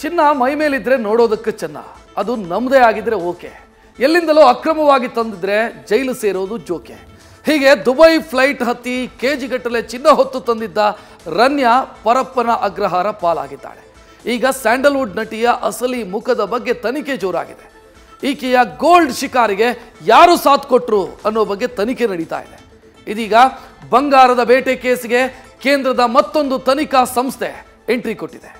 ಚಿನ್ನ ಮೈ ಮೇಲಿದ್ರೆ ನೋಡೋದಕ್ಕೆ ಚೆನ್ನ, ಅದು ನಮ್ಮದೇ ಆಗಿದ್ರೆ ಓಕೆ. ಎಲ್ಲಿಂದಲೋ ಅಕ್ರಮವಾಗಿ ತಂದಿದ್ರೆ ಜೈಲು ಸೇರೋದು ಜೋಕೆ. ಹೀಗೆ ದುಬೈ ಫ್ಲೈಟ್ ಹತ್ತಿ ಕೆಜಿಗಟ್ಟಲೆ ಚಿನ್ನ ಹೊತ್ತು ತಂದಿದ್ದ ರನ್ಯಾ ಪರಪ್ಪನ ಅಗ್ರಹಾರ ಪಾಲಾಗಿದ್ದಾಳೆ. ಈಗ ಸ್ಯಾಂಡಲ್ವುಡ್ ನಟಿಯ ಅಸಲಿ ಮುಖದ ಬಗ್ಗೆ ತನಿಖೆ ಜೋರಾಗಿದೆ. ಈಕೆಯ ಗೋಲ್ಡ್ ಶಿಕಾರಿಗೆ ಯಾರು ಸಾಥ್ ಕೊಟ್ಟರು ಅನ್ನೋ ಬಗ್ಗೆ ತನಿಖೆ ನಡೀತಾ ಇದೆ. ಇದೀಗ ಬಂಗಾರದ ಬೇಟೆ ಕೇಸ್ಗೆ ಕೇಂದ್ರದ ಮತ್ತೊಂದು ತನಿಖಾ ಸಂಸ್ಥೆ ಎಂಟ್ರಿ ಕೊಟ್ಟಿದೆ.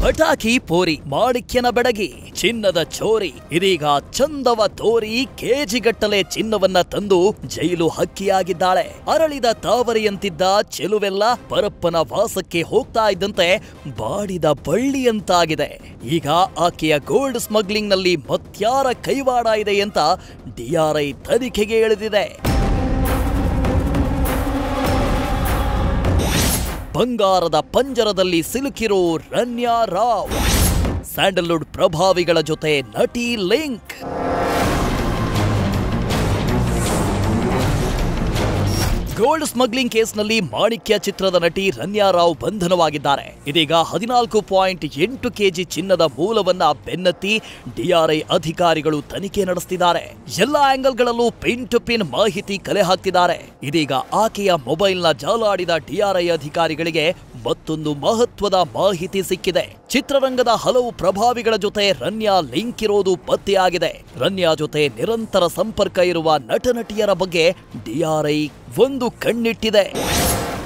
ಪಟಾಕಿ ಪೋರಿ, ಮಾಣಿಕ್ಯನ ಬೆಡಗಿ, ಚಿನ್ನದ ಚೋರಿ. ಇದೀಗ ಚಂದವ ತೋರಿ ಕೆಜಿಗಟ್ಟಲೆ ಚಿನ್ನವನ್ನ ತಂದು ಜೈಲು ಹಕ್ಕಿಯಾಗಿದ್ದಾಳೆ. ಅರಳಿದ ತಾವರೆಯಂತಿದ್ದ ಚೆಲುವೆಲ್ಲ ಪರಪ್ಪನ ವಾಸಕ್ಕೆ ಹೋಗ್ತಾ ಇದ್ದಂತೆ ಬಾಡಿದ ಬಳ್ಳಿಯಂತಾಗಿದೆ. ಈಗ ಆಕೆಯ ಗೋಲ್ಡ್ ಸ್ಮಗ್ಲಿಂಗ್ ನಲ್ಲಿ ಮತ್ಯಾರ ಕೈವಾಡ ಇದೆ ಅಂತ ಡಿಆರ್ಐ ತನಿಖೆಗೆ ಇಳಿದಿದೆ. ಬಂಗಾರದ ಪಂಜರದಲ್ಲಿ ಸಿಲುಕಿರೋ ರನ್ಯಾ ರಾವ್, ಸ್ಯಾಂಡಲ್ವುಡ್ ಪ್ರಭಾವಿಗಳ ಜೊತೆ ನಟಿ ಲಿಂಕ್. ಗೋಲ್ಡ್ ಸ್ಮಗ್ಲಿಂಗ್ ಕೇಸ್ನಲ್ಲಿ ಮಾಣಿಕ್ಯ ಚಿತ್ರದ ನಟಿ ರನ್ಯಾ ರಾವ್ ಬಂಧನವಾಗಿದ್ದಾರೆ. ಇದೀಗ 14.8 ಕೆಜಿ ಚಿನ್ನದ ಮೂಲವನ್ನ ಬೆನ್ನತ್ತಿ ಡಿಆರ್ಐ ಅಧಿಕಾರಿಗಳು ತನಿಖೆ ನಡೆಸುತ್ತಿದ್ದಾರೆ. ಎಲ್ಲ ಆಂಗಲ್ಗಳಲ್ಲೂ ಪಿನ್ ಟು ಪಿನ್ ಮಾಹಿತಿ ಕಲೆ ಹಾಕ್ತಿದ್ದಾರೆ. ಇದೀಗ ಆಕೆಯ ಮೊಬೈಲ್ನ ಜಾಲಾಡಿದ ಡಿಆರ್ಐ ಅಧಿಕಾರಿಗಳಿಗೆ ಮತ್ತೊಂದು ಮಹತ್ವದ ಮಾಹಿತಿ ಸಿಕ್ಕಿದೆ. ಚಿತ್ರರಂಗದ ಹಲವು ಪ್ರಭಾವಿಗಳ ಜೊತೆ ರನ್ಯಾ ಲಿಂಕ್ ಇರೋದು ಪತ್ತೆಯಾಗಿದೆ. ರನ್ಯಾ ಜೊತೆ ನಿರಂತರ ಸಂಪರ್ಕ ಇರುವ ನಟನಟಿಯರ ಬಗ್ಗೆ ಡಿಆರ್ಐ ಒಂದು ಕಣ್ಣಿಟ್ಟಿದೆ.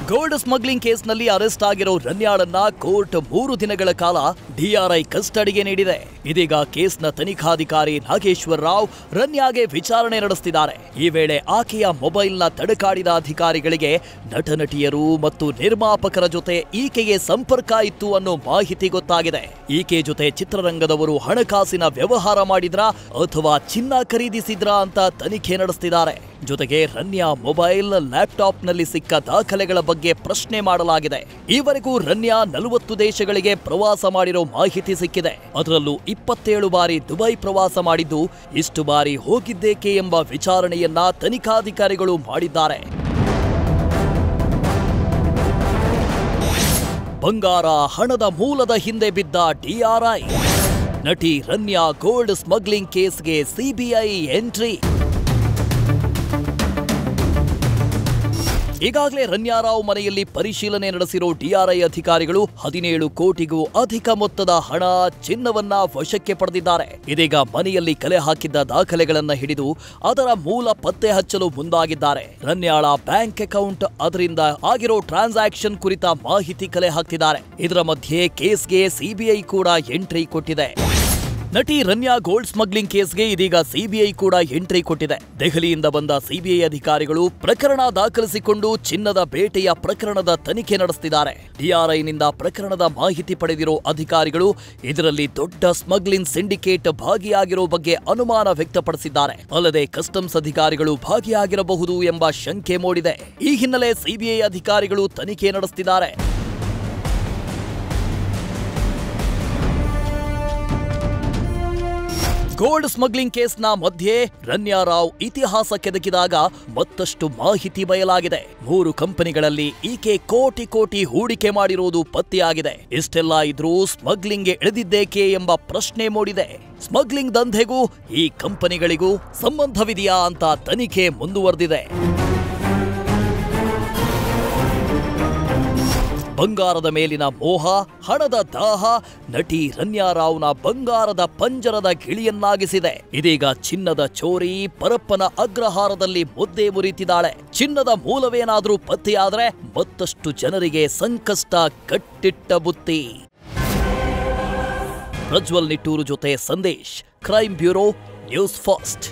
ಗೋಲ್ಡ್ ಸ್ಮಗ್ಲಿಂಗ್ ಕೇಸ್ನಲ್ಲಿ ಅರೆಸ್ಟ್ ಆಗಿರೋ ರನ್ಯಾಳನ್ನ ಕೋರ್ಟ್ 3 ದಿನಗಳ ಕಾಲ ಡಿಆರ್ಐ ಕಸ್ಟಡಿಗೆ ನೀಡಿದೆ. ಇದೀಗ ಕೇಸ್ನ ತನಿಖಾಧಿಕಾರಿ ನಾಗೇಶ್ವರ ರಾವ್ ರನ್ಯಾಗೆ ವಿಚಾರಣೆ ನಡೆಸುತ್ತಿದ್ದಾರೆ. ಈ ವೇಳೆ ಆಕೆಯ ಮೊಬೈಲ್ನ ತಡಕಾಡಿದ ಅಧಿಕಾರಿಗಳಿಗೆ ನಟನಟಿಯರು ಮತ್ತು ನಿರ್ಮಾಪಕರ ಜೊತೆ ಈಕೆಗೆ ಸಂಪರ್ಕ ಇತ್ತು ಅನ್ನೋ ಮಾಹಿತಿ ಗೊತ್ತಾಗಿದೆ. ಈಕೆ ಜೊತೆ ಚಿತ್ರರಂಗದವರು ಹಣಕಾಸಿನ ವ್ಯವಹಾರ ಮಾಡಿದ್ರಾ ಅಥವಾ ಚಿನ್ನ ಖರೀದಿಸಿದ್ರಾ ಅಂತ ತನಿಖೆ ನಡೆಸುತ್ತಿದ್ದಾರೆ. ಜೊತೆಗೆ ರನ್ಯಾ ಮೊಬೈಲ್, ಲ್ಯಾಪ್ಟಾಪ್ನಲ್ಲಿ ಸಿಕ್ಕ ದಾಖಲೆಗಳ ಬಗ್ಗೆ ಪ್ರಶ್ನೆ ಮಾಡಲಾಗಿದೆ. ಈವರೆಗೂ ರನ್ಯಾ 40 ದೇಶಗಳಿಗೆ ಪ್ರವಾಸ ಮಾಡಿರೋ ಮಾಹಿತಿ ಸಿಕ್ಕಿದೆ. ಅದರಲ್ಲೂ 27 ಬಾರಿ ದುಬೈ ಪ್ರವಾಸ ಮಾಡಿದ್ದು, ಇಷ್ಟು ಬಾರಿ ಹೋಗಿದ್ದೇಕೆ ಎಂಬ ವಿಚಾರಣೆಯನ್ನ ತನಿಖಾಧಿಕಾರಿಗಳು ಮಾಡಿದ್ದಾರೆ. ಬಂಗಾರ, ಹಣದ ಮೂಲದ ಹಿಂದೆ ಬಿದ್ದ ಡಿಆರ್ಐ. ನಟಿ ರನ್ಯಾ ಗೋಲ್ಡ್ ಸ್ಮಗ್ಲಿಂಗ್ ಕೇಸ್ಗೆ ಸಿಬಿಐ ಎಂಟ್ರಿ. ಈಗಾಗಲೇ ರನ್ಯಾ ರಾವ್ ಮನೆಯಲ್ಲಿ ಪರಿಶೀಲನೆ ನಡೆಸಿರೋ ಡಿಆರ್ಐ ಅಧಿಕಾರಿಗಳು 17 ಕೋಟಿಗೂ ಅಧಿಕ ಮೊತ್ತದ ಹಣ, ಚಿನ್ನವನ್ನ ವಶಕ್ಕೆ ಪಡೆದಿದ್ದಾರೆ. ಇದೀಗ ಮನೆಯಲ್ಲಿ ಕಲೆ ಹಾಕಿದ್ದ ದಾಖಲೆಗಳನ್ನ ಹಿಡಿದು ಅದರ ಮೂಲ ಪತ್ತೆ ಹಚ್ಚಲು ಮುಂದಾಗಿದ್ದಾರೆ. ರನ್ಯಾಳ ಬ್ಯಾಂಕ್ ಅಕೌಂಟ್, ಅದರಿಂದ ಆಗಿರೋ ಟ್ರಾನ್ಸಾಕ್ಷನ್ ಕುರಿತ ಮಾಹಿತಿ ಕಲೆ ಹಾಕ್ತಿದ್ದಾರೆ. ಇದರ ಮಧ್ಯೆ ಕೇಸ್ಗೆ ಸಿಬಿಐ ಕೂಡ ಎಂಟ್ರಿ ಕೊಟ್ಟಿದೆ. ನಟಿ ರನ್ಯಾ ಗೋಲ್ಡ್ ಸ್ಮಗ್ಲಿಂಗ್ ಕೇಸ್ಗೆ ಇದೀಗ ಸಿಬಿಐ ಕೂಡ ಎಂಟ್ರಿ ಕೊಟ್ಟಿದೆ. ದೆಹಲಿಯಿಂದ ಬಂದ ಸಿಬಿಐ ಅಧಿಕಾರಿಗಳು ಪ್ರಕರಣ ದಾಖಲಿಸಿಕೊಂಡು ಚಿನ್ನದ ಬೇಟೆಯ ಪ್ರಕರಣದ ತನಿಖೆ ನಡೆಸುತ್ತಿದ್ದಾರೆ. ಡಿಆರ್ಐನಿಂದ ಪ್ರಕರಣದ ಮಾಹಿತಿ ಪಡೆದಿರೋ ಅಧಿಕಾರಿಗಳು ಇದರಲ್ಲಿ ದೊಡ್ಡ ಸ್ಮಗ್ಲಿಂಗ್ ಸಿಂಡಿಕೇಟ್ ಭಾಗಿಯಾಗಿರೋ ಬಗ್ಗೆ ಅನುಮಾನ ವ್ಯಕ್ತಪಡಿಸಿದ್ದಾರೆ. ಅಲ್ಲದೆ ಕಸ್ಟಮ್ಸ್ ಅಧಿಕಾರಿಗಳು ಭಾಗಿಯಾಗಿರಬಹುದು ಎಂಬ ಶಂಕೆ ಮೂಡಿದೆ. ಈ ಹಿನ್ನೆಲೆ ಸಿಬಿಐ ಅಧಿಕಾರಿಗಳು ತನಿಖೆ ನಡೆಸುತ್ತಿದ್ದಾರೆ. ಗೋಲ್ಡ್ ಸ್ಮಗ್ಲಿಂಗ್ ಕೇಸ್ನ ಮಧ್ಯೆ ರನ್ಯಾ ರಾವ್ ಇತಿಹಾಸ ಕೆದಕಿದಾಗ ಮತ್ತಷ್ಟು ಮಾಹಿತಿ ಬಯಲಾಗಿದೆ. 3 ಕಂಪನಿಗಳಲ್ಲಿ ಈಕೆ ಕೋಟಿ ಹೂಡಿಕೆ ಮಾಡಿರುವುದು ಪತ್ತೆಯಾಗಿದೆ. ಇಷ್ಟೆಲ್ಲ ಇದ್ರೂ ಸ್ಮಗ್ಲಿಂಗ್ಗೆ ಇಳಿದಿದ್ದೇಕೆ ಎಂಬ ಪ್ರಶ್ನೆ ಮೂಡಿದೆ. ಸ್ಮಗ್ಲಿಂಗ್ ದಂಧೆಗೂ ಈ ಕಂಪನಿಗಳಿಗೂ ಸಂಬಂಧವಿದೆಯಾ ಅಂತ ತನಿಖೆ ಮುಂದುವರೆದಿದೆ. ಬಂಗಾರದ ಮೇಲಿನ ಮೋಹ, ಹಣದ ದಾಹ ನಟಿ ರನ್ಯಾ ರಾವ್ನ ಬಂಗಾರದ ಪಂಜರದ ಗಿಳಿಯನ್ನಾಗಿಸಿದೆ. ಇದೀಗ ಚಿನ್ನದ ಚೋರಿ ಪರಪ್ಪನ ಅಗ್ರಹಾರದಲ್ಲಿ ಮುದ್ದೆ ಮುರಿತಿದ್ದಾಳೆ. ಚಿನ್ನದ ಮೂಲವೇನಾದ್ರೂ ಪತ್ತೆಯಾದ್ರೆ ಮತ್ತಷ್ಟು ಜನರಿಗೆ ಸಂಕಷ್ಟ ಕಟ್ಟಿಟ್ಟ ಬುತ್ತಿ. ಪ್ರಜ್ವಲ್ ನಿಟ್ಟೂರು ಜೊತೆ Sandesh, crime bureau, news first.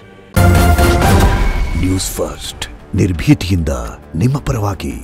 News first ನಿರ್ಭೀತಿಯಿಂದ ನಿಮ್ಮ ಪರವಾಗಿ.